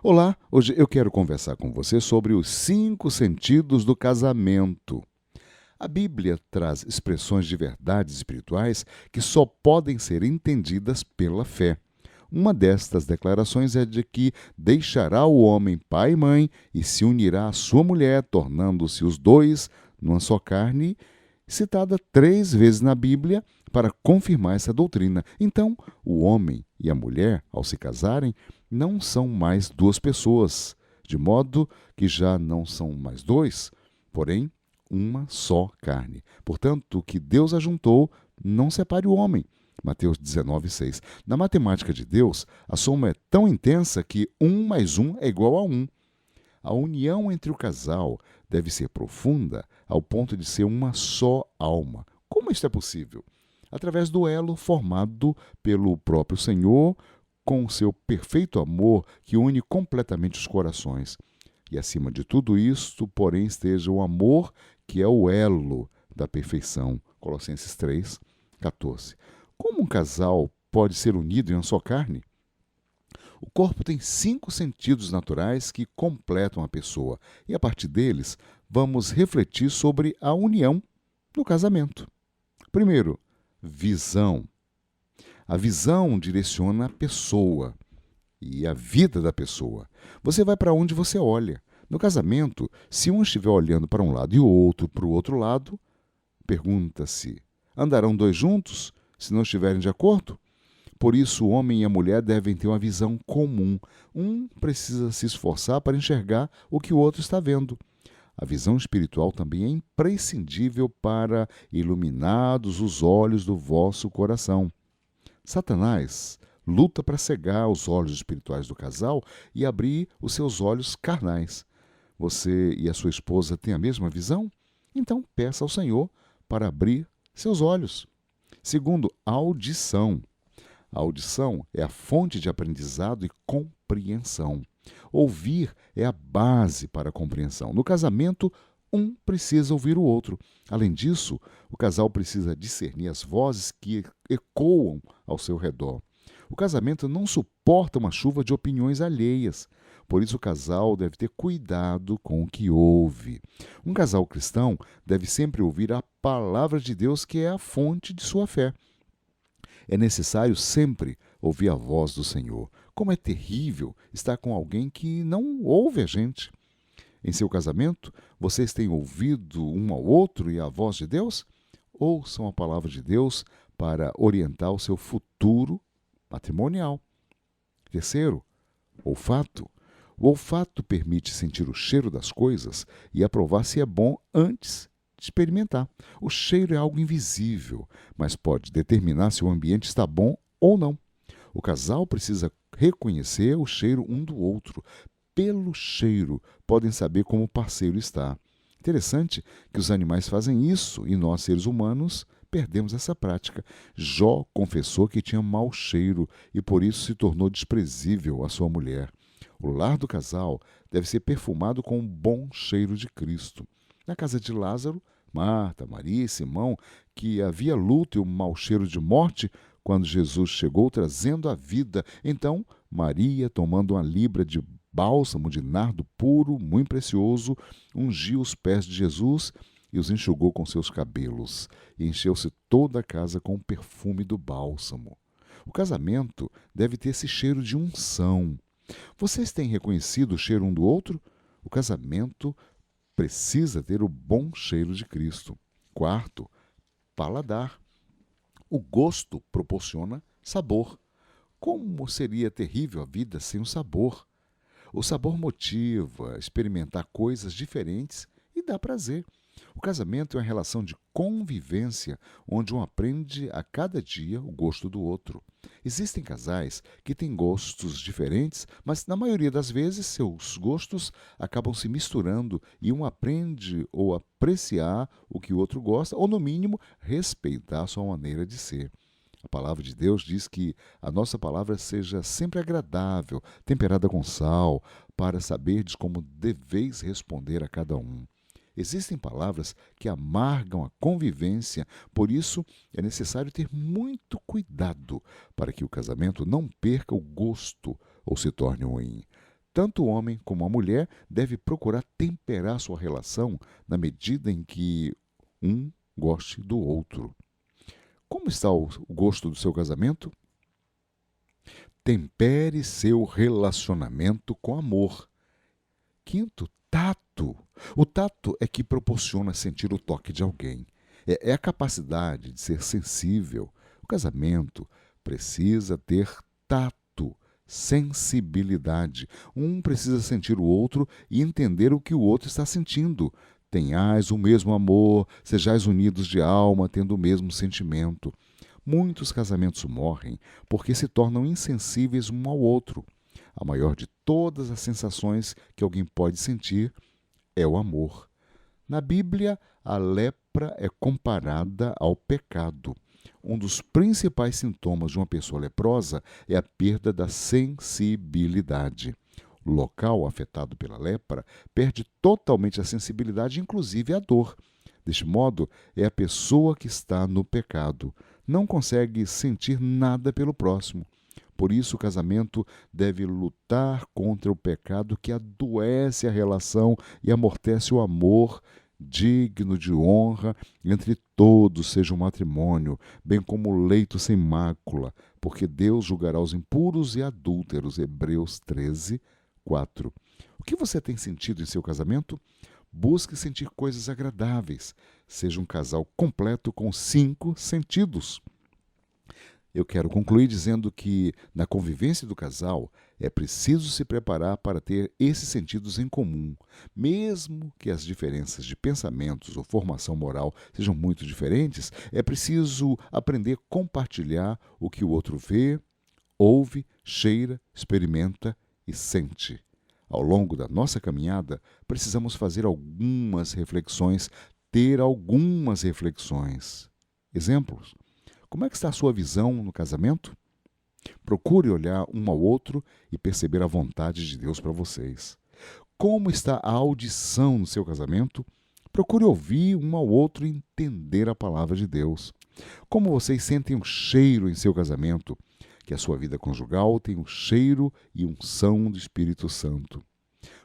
Olá, hoje eu quero conversar com você sobre os 5 sentidos do casamento. A Bíblia traz expressões de verdades espirituais que só podem ser entendidas pela fé. Uma destas declarações é de que deixará o homem pai e mãe e se unirá à sua mulher, tornando-se os dois numa só carne, citada 3 vezes na Bíblia para confirmar essa doutrina. Então, o homem e a mulher, ao se casarem, não são mais duas pessoas, de modo que já não são mais dois, porém uma só carne. Portanto, o que Deus ajuntou, não separe o homem. Mateus 19:6. Na matemática de Deus, a soma é tão intensa que 1 mais 1 é igual a 1. A união entre o casal deve ser profunda ao ponto de ser uma só alma. Como isto é possível? Através do elo formado pelo próprio Senhor com o seu perfeito amor que une completamente os corações. E acima de tudo isto, porém, esteja o amor que é o elo da perfeição. Colossenses 3:14. Como um casal pode ser unido em uma só carne? O corpo tem 5 sentidos naturais que completam a pessoa, e a partir deles, vamos refletir sobre a união no casamento. Primeiro, visão. A visão direciona a pessoa e a vida da pessoa. Você vai para onde você olha. No casamento, se um estiver olhando para um lado e o outro para o outro lado, pergunta-se: andarão dois juntos se não estiverem de acordo? Por isso, o homem e a mulher devem ter uma visão comum. Um precisa se esforçar para enxergar o que o outro está vendo. A visão espiritual também é imprescindível para iluminados os olhos do vosso coração. Satanás luta para cegar os olhos espirituais do casal e abrir os seus olhos carnais. Você e a sua esposa têm a mesma visão? Então peça ao Senhor para abrir seus olhos. Segundo, audição. A audição é a fonte de aprendizado e compreensão. Ouvir é a base para a compreensão. No casamento, um precisa ouvir o outro. Além disso, o casal precisa discernir as vozes que ecoam ao seu redor. O casamento não suporta uma chuva de opiniões alheias. Por isso, o casal deve ter cuidado com o que ouve. Um casal cristão deve sempre ouvir a palavra de Deus, que é a fonte de sua fé. É necessário sempre ouvir a voz do Senhor. Como é terrível estar com alguém que não ouve a gente. Em seu casamento, vocês têm ouvido um ao outro e a voz de Deus? Ouçam a palavra de Deus para orientar o seu futuro matrimonial. Terceiro, olfato. O olfato permite sentir o cheiro das coisas e aprovar se é bom antes de experimentar. O cheiro é algo invisível, mas pode determinar se o ambiente está bom ou não. O casal precisa reconhecer o cheiro um do outro. Pelo cheiro, podem saber como o parceiro está. Interessante que os animais fazem isso e nós, seres humanos, perdemos essa prática. Jó confessou que tinha mau cheiro e por isso se tornou desprezível à sua mulher. O lar do casal deve ser perfumado com o bom cheiro de Cristo. Na casa de Lázaro, Marta, Maria e Simão, que havia luto e um mau cheiro de morte, quando Jesus chegou trazendo a vida, então Maria, tomando uma libra de bálsamo de nardo puro, muito precioso, ungiu os pés de Jesus e os enxugou com seus cabelos, e encheu-se toda a casa com o perfume do bálsamo. O casamento deve ter esse cheiro de unção. Vocês têm reconhecido o cheiro um do outro? O casamento precisa ter o bom cheiro de Cristo. Quarto, paladar. O gosto proporciona sabor. Como seria terrível a vida sem o sabor? O sabor motiva a experimentar coisas diferentes e dá prazer. O casamento é uma relação de convivência onde um aprende a cada dia o gosto do outro. Existem casais que têm gostos diferentes, mas na maioria das vezes seus gostos acabam se misturando e um aprende ou apreciar o que o outro gosta, ou no mínimo respeitar a sua maneira de ser. A palavra de Deus diz que a nossa palavra seja sempre agradável, temperada com sal, para saberdes como deveis responder a cada um. Existem palavras que amargam a convivência, por isso é necessário ter muito cuidado para que o casamento não perca o gosto ou se torne ruim. Tanto o homem como a mulher devem procurar temperar sua relação na medida em que um goste do outro. Como está o gosto do seu casamento? Tempere seu relacionamento com amor. Quinto, tato. O tato é que proporciona sentir o toque de alguém. É a capacidade de ser sensível. O casamento precisa ter tato, sensibilidade. Um precisa sentir o outro e entender o que o outro está sentindo. Tenhais o mesmo amor, sejais unidos de alma, tendo o mesmo sentimento. Muitos casamentos morrem porque se tornam insensíveis um ao outro. A maior de todas as sensações que alguém pode sentir é o amor. Na Bíblia, a lepra é comparada ao pecado. Um dos principais sintomas de uma pessoa leprosa é a perda da sensibilidade. O local afetado pela lepra perde totalmente a sensibilidade, inclusive a dor. Deste modo, é a pessoa que está no pecado. Não consegue sentir nada pelo próximo. Por isso, o casamento deve lutar contra o pecado que adoece a relação e amortece o amor digno de honra entre todos, seja um matrimônio, bem como o leito sem mácula, porque Deus julgará os impuros e adúlteros. Hebreus 13, 4. O que você tem sentido em seu casamento? Busque sentir coisas agradáveis. Seja um casal completo com 5 sentidos. Eu quero concluir dizendo que, na convivência do casal, é preciso se preparar para ter esses sentidos em comum. Mesmo que as diferenças de pensamentos ou formação moral sejam muito diferentes, é preciso aprender a compartilhar o que o outro vê, ouve, cheira, experimenta e sente. Ao longo da nossa caminhada, precisamos fazer algumas reflexões, ter algumas reflexões. Exemplos. Como é que está a sua visão no casamento? Procure olhar um ao outro e perceber a vontade de Deus para vocês. Como está a audição no seu casamento? Procure ouvir um ao outro e entender a palavra de Deus. Como vocês sentem o cheiro em seu casamento? Que a sua vida conjugal tenha o cheiro e unção do Espírito Santo.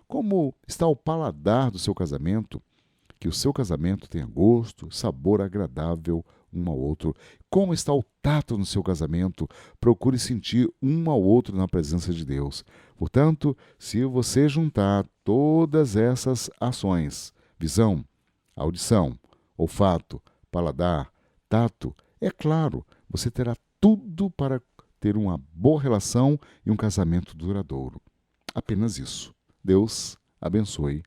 Como está o paladar do seu casamento? Que o seu casamento tenha gosto, sabor agradável um ao outro. Como está o tato no seu casamento? Procure sentir um ao outro na presença de Deus. Portanto, se você juntar todas essas ações, visão, audição, olfato, paladar, tato, é claro, você terá tudo para ter uma boa relação e um casamento duradouro. Apenas isso. Deus abençoe